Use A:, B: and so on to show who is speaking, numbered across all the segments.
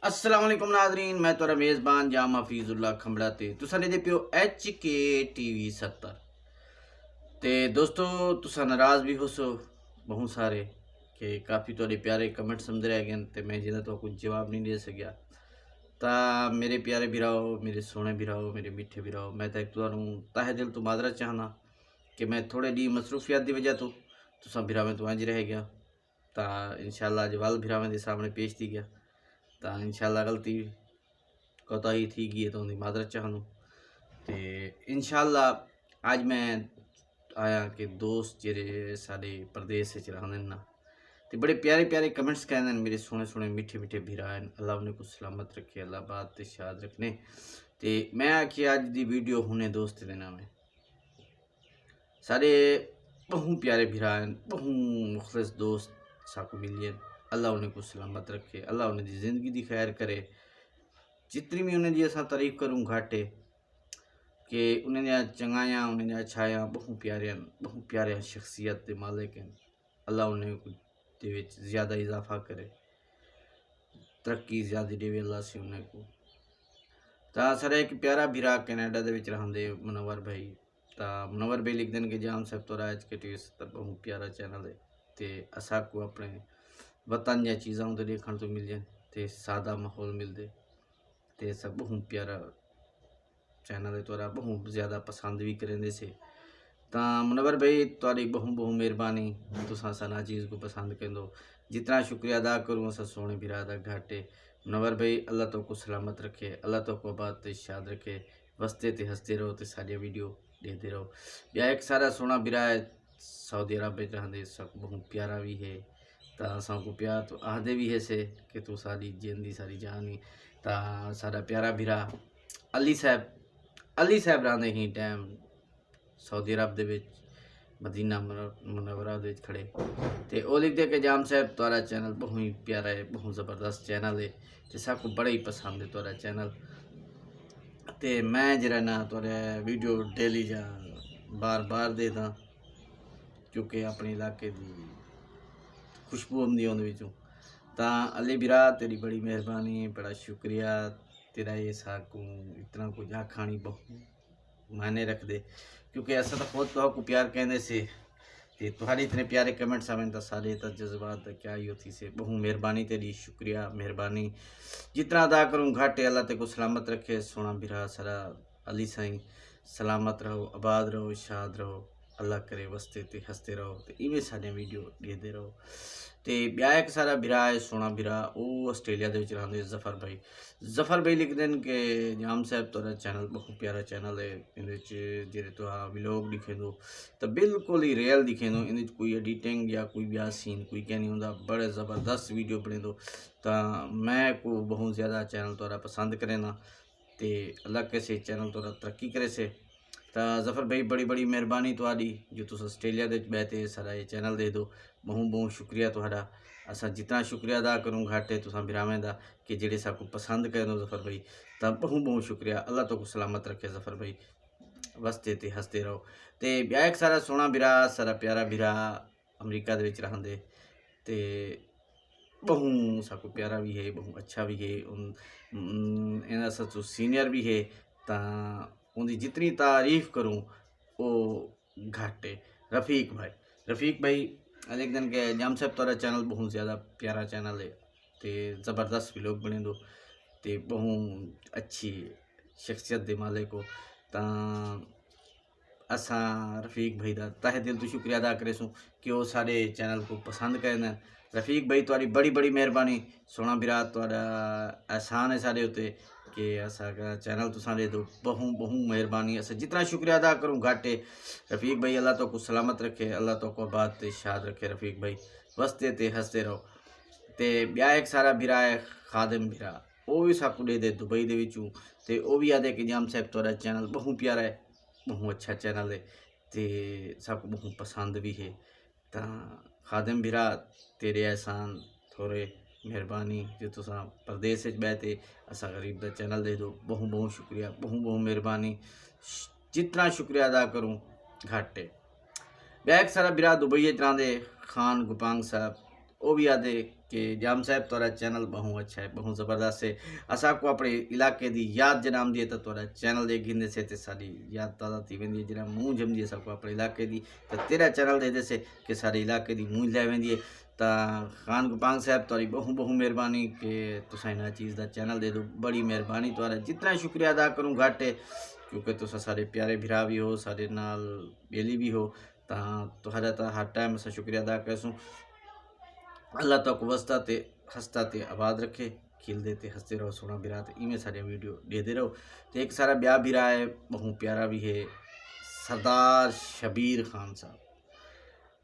A: अस्सलाम वालेकुम नाजरीन, मैं तो मेज़बान जाम हफीजुल्ला खंबड़ा ते तुसा ने दे पियो HK TV 70 ते दोस्तों तुसा नाराज़ भी हो सो बहुत सारे कि काफ़ी थोड़े प्यारे कमेंट समझ रह गए ते मैं जिन्हें तो कुछ जवाब नहीं दे सकिया। ता मेरे प्यारे भी रहो, मेरे सोने भी रहो, मेरे मीठे भी रहो। मैं तो एक तहे दिल तो माजरत चाहना कि मैं थोड़े डी मसरूफियात की वजह तो तुसा बिरावे तो इंज रह गया। ता इंशाल्लाह जवाल बिरावे के सामने पेश थी गया। ता इंशाल्लाह गलती कोताही थी गई है तो उनकी माजरत चाहूँ। तो इंशाल्लाह आज मैं आया कि दोस्त जेरे सारे प्रदेश रहने ना तो बड़े प्यारे प्यारे कमेंट्स कहते हैं मेरे सोने सोने मीठे मीठे भीरा हैं। अल्लाह उन्हें कुछ सलामत रखे, अल्लाह बात ते शाद रखने। तो मैं आखिए अज की वीडियो होने दोस्त देना में सारे बहु प्यारे भीरा हैं, बहु मुखलिस दोस्त साकू मिलिए। अल्लाह उन्हें कुछ सलामत रखे, अल्लाह उन्हें ज़िंदगी की खैर करे। जितनी भी उन्हें असा तारीफ करूँ घाटे कि उन्हें चंगाया उन्हें अच्छाया बहु प्यारे शख्सियत के मालिक हैं। अल्लाह उन्हें कुछ ज़्यादा इजाफा करे, तरक्की ज़्यादा देवे अल्लाह से उन्हें को। तो सारा एक प्यारा भीरा कैनेडा के रहंदे मुनवर भाई। तो मुनवर भाई लिख दें कि जाम साहब तो HK TV 70 बहुत प्यारा चैनल है। तो असा को अपने वतन या चीज़ों तो देखने तो मिल जाए, तो सादा माहौल मिलते तो सब बहुत प्यारा चैनल है। तोरा बहुत ज़्यादा पसंद भी करेंदे से। तो मुनवर भाई तुहारी बहु मेहरबानी, तुसा सना चीज़ को पसंद करो। जितना शुक्रिया अदा करूँ असा सोने भीरा दा घाटे। मुनवर भाई अल्लाह तो को सलामत रखे, अल्लाह तो को बात ते शाद रखे। वसते ते हंसते रहो तो सारी वीडियो देखते रहो। या एक सारा सोना भीरा है सऊदी अरब में रहते, सब बहुत प्यारा भी है। तो असा को प्यार तो आहदे भी है से कि तू सारी जिंदी सारी जानी। तो सारा प्यारा भीरा अली साहब रहते ही टाइम सऊदी अरब दे विच मदीना मुनव्वरा दे खड़े। तो वो लिखते कि जाम साहब तुहारा चैनल बहुत ही प्यारा है, बहुत ज़बरदस्त चैनल है। तो सबको बड़ा ही पसंद है तुहारा चैनल। तो मैं जरा ना तुहारे वीडियो डेली जा बार बार देता क्योंकि अपने इलाके की खुशबू आँदी उहदे विचों। तो अली बिरा तेरी बड़ी मेहरबानी, बड़ा शुक्रिया तेरा। ये साकू इतना कुछ आखानी बहुत मायने रख दे क्योंकि ऐसा तो खुद तो प्यार कहने से तुम्हारे इतने प्यारे कमेंट्स आवें तो सारे तो जज्बात क्या ही होती से। बहु मेहरबानी तेरी, शुक्रिया मेहरबानी। जितना अदा करूँ घाटे अल्लाह ते को सलामत रखे। सोना बिरा सारा अली साईं सलामत रहो, आबाद रहो, शाद रहो। अल्लाह करे वसते ते हंसते रहो। तो इवें सारे वीडियो देखते रहो। तो ब्या एक सारा बिरा है सोना बिरा वो आस्ट्रेलिया के रहते जफर भाई लिख दें कि जाम साहब तुहारा चैनल बहुत प्यारा चैनल है। इन तो व्लॉग दिखे दो तो बिल्कुल ही रियल दिखे दो, इन कोई एडिटिंग या कोई ब्याह सीन कोई क्या नहीं होंगे। बड़े ज़बरदस्त वीडियो बने दो। तो मैं को बहुत ज़्यादा चैनल तुहारा पसंद करे ना। तो अल्लाह कैसे चैनल तुहारा तरक्की करे से। तो जफर भाई बड़ी बड़ी मेहरबानी तुहारी जो तुस आस्ट्रेलिया के बैठे सारा ये चैनल दे दो। बहुत बहुत शुक्रिया तुहारा। असा जितना शुक्रिया अदा करूँ घाटे तुसा बिरावें दा कि जेड़े साकू पसंद करो जफर भाई। तो बहुत बहुत शुक्रिया, अल्लाह तो को सलामत रखे जफर भाई, वसते ते हंसते रहो। तो ब्या एक सारा सोना बिरा सारा प्यारा बिरा अमरीका दे विच रहंदे ते बहु साकू प्यारा भी है, बहु अच्छा भी है। इन्हें सचो सीनियर भी है। तो उनकी जितनी तारीफ करूँ वो घाटे। रफ़ीक भाई लिख दिन के जाम साहब तुहारा चैनल बहुत ज़्यादा प्यारा चैनल है। तो ज़बरदस्त व्लॉग बने दो तो बहुत अच्छी शख्सियत दे मालिक हो। तो असा रफ़ीक भाई का तहे दिल तो शुक्रिया अदा करे सूँ कि वो सारे चैनल को पसंद करना। रफ़ीक भाई तुहारी बड़ी बड़ी मेहरबानी। सोना बिरा तुहारा एहसान है सारे उत्ते कि असा चैनल तुसा दे दो। बहु बहु मेहरबानी, असा जितना शुक्रिया अदा करूँ घाटे। रफ़ीक भाई अल्लाह तो को सलामत रखे, अल्लाह तो को बात ते शाद रखे। रफ़ीक भाई वसते ते हंसते रहो। तो ब्या एक सारा बिरा है खादिम बिरा, वो भी साकू दे दुबई दे विचों। तो वो भी आदे कि जाम साहब तुहारा चैनल बहुत प्यारा है, बहुत अच्छा चैनल है। तो सबको बहुत पसंद भी है। तो खादिम बिरा तेरे एहसान थोड़े मेहरबानी जो तुसा प्रदेश बैठे असा गरीब का चैनल दे दो। बहु बहु शुक्रिया, बहु मेहरबानी। जितना शुक्रिया अदा करूँ घाटे। ब्या एक सारा बिरा दुबई रहंदे खान गुपांग साहब, वो भी आदे कि जाम साहब तोरा चैनल बहुत अच्छा है, बहुत ज़बरदस्त है। असा को अपने इलाके की याद जनाम दिए तो तोरा चैनल देखिंदे से ते सारी याद ताज़ा थी वेंदी है। जरा मूंह जमदी है सबको अपने इलाके की तो तेरा चैनल दे से कि सारे इलाके की मूंह लै वेंदी है। तो खान गुपांग साहब तोरी बहुत बहुत मेहरबानी कि तुसा इना चीज़ का चैनल दे दो, बड़ी मेहरबानी तोरा। जितना शुक्रिया अदा करूँ घट है, क्योंकि तुसा सारे प्यारे भिरा भी हो, सारे नाल बेली भी हो। तुहारा तो हर टाइम असा शुक्रिया अदा करसूँ। अल्लाह तक वसता ते हंसता ते आबाद रखे, खिलते ते हंसते रहो सोना बिरा। तो इवें सारे वीडियो देते रहो। तो एक सारा ब्याह भी रहा है, बहुत प्यारा भी है, सरदार शबीर खान साहब।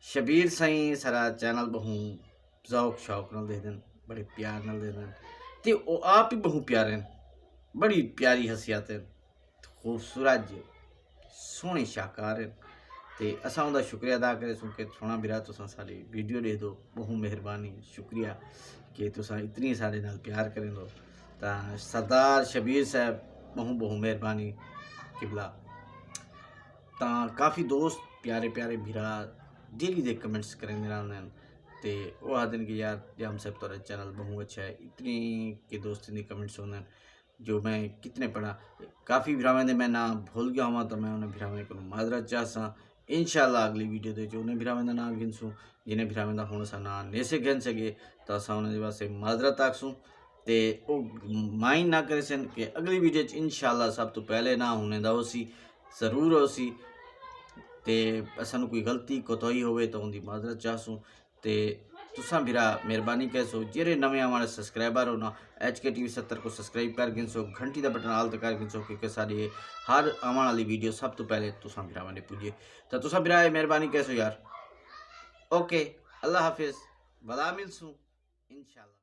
A: शबीर साईं सारा चैनल बहुत जौक शौक नाल दे देन, बड़े प्यार नाल दे देन। ते वो आप ही बहुत प्यारे हैं, बड़ी प्यारी हसीयत है, खूबसूरत जे सोहने शाहकार हैं। ते असा उनका शुक्रिया अदा करे सूँ कि सोना बिरा तुसा सारी वीडियो दे दो, बहुत मेहरबानी शुक्रिया कि तुसा इतनी सारे नाल प्यार करें दो। तो सरदार शबीर साहब बहुत बहुत मेहरबानी किबला। तो काफ़ी दोस्त प्यारे प्यारे भिरा डेली दे कमेंट्स करेंगे रहंदे ते वो आखदे कि यार जाम साहब तोरा चैनल बहुत अच्छा है। इतनी के दोस्त दी कमेंट्स होंदे जो मैं कितने पढ़ा। काफ़ी भिरावें दे मैं ना भूल गया हुआ, तो मैं उन्हें भिरावें को माजरत चाहसा। इंशाल्लाह अगली वीडियो दे उन्हें भिरावें दा नाम गिनसूँ, जिन्हें भिरावें दा हुण असां नाम नेसे गिन सके तो असां उन्हें वास्ते माजरत आखसूँ। ते वो माइंड ना करे सन कि अगली वीडियो इंशाल्लाह सब तो पहले ना होने दा होसी, जरूर होसी। ते असां कोई गलती कोताही होवे तो उनकी माजरत चाहसूँ। ते तुसां भिरा मेहरबानी कैसो जेरे नवे हमारे सब्सक्राइबर हो ना HK TV 70 को सब्सक्राइब कर गिनसो, घंटी का बटन आल तक कर गिनसो, क्योंकि सारी हर आने वाली वीडियो सब तो पहले तुसां भिरा ने पुजे। तो तुसां भिरा मेहरबानी कैसो यार। ओके, अल्लाह हाफिज़, बला मिलसूँ इंशाल्लाह।